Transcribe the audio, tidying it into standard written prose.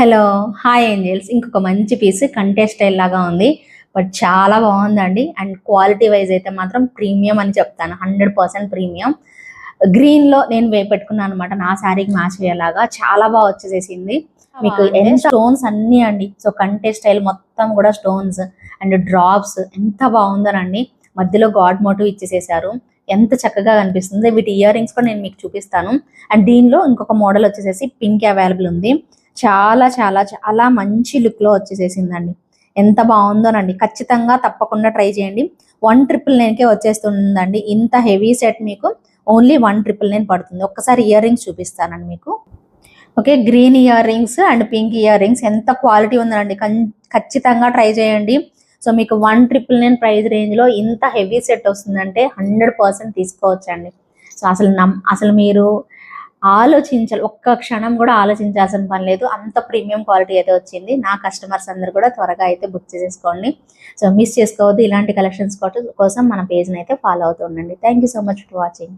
Hello hi angels. ఇంకొక మంచి piece కంటే స్టైల్ లాగా ఉంది, బట్ చాలా బాగుందండి. అండ్ క్వాలిటీ వైజ్ అయితే మాత్రం ప్రీమియం అని చెప్తాను, 100% ప్రీమియం. గ్రీన్లో నేను పెట్టుకున్నాను అనమాట, నా శారీకి మ్యాచ్ అయ్యేలాగా చాలా బాగా వచ్చేసేసింది. మీకు ఎంత స్టోన్స్ అన్నీ అండి. సో కంటే స్టైల్ మొత్తం కూడా స్టోన్స్ అండ్ డ్రాప్స్ ఎంత బాగుందోనండి. మధ్యలో గాడ్ మోటివ్ ఇచ్చేసేసారు, ఎంత చక్కగా కనిపిస్తుంది. వీటి ఇయర్ రింగ్స్ కూడా నేను మీకు చూపిస్తాను. అండ్ దీనిలో ఇంకొక మోడల్ వచ్చేసేసి పింక్ అవైలబుల్ ఉంది. చాలా చాలా చాలా మంచి లుక్లో వచ్చేసేసిందండి. ఎంత బాగుందోనండి. ఖచ్చితంగా తప్పకుండా ట్రై చేయండి. 1,999కే వచ్చేస్తుందండి. ఇంత హెవీ సెట్ మీకు ఓన్లీ 1,999 పడుతుంది. ఒక్కసారి ఇయర్ రింగ్స్ చూపిస్తానండి మీకు. Okay, green ear rings and pink ear rings ఎంత క్వాలిటీ ఉందండి. ఖచ్చితంగా ట్రై చేయండి. సో మీకు 1,999 ప్రైస్ రేంజ్లో ఇంత హెవీ సెట్ వస్తుందంటే 100% తీసుకోవచ్చండి. సో అసలు మీరు ఆలోచించాలి, ఒక్క క్షణం కూడా ఆలోచించాల్సిన పని లేదు. అంత ప్రీమియం క్వాలిటీ అయితే వచ్చింది. నా కస్టమర్స్ అందరు కూడా త్వరగా అయితే బుక్ చేసేసుకోండి. సో మిస్ చేసుకోవద్దు. ఇలాంటి కలెక్షన్స్ కోసం మన పేజ్ని అయితే ఫాలో అవుతూ ఉండండి. Thank you so much for watching.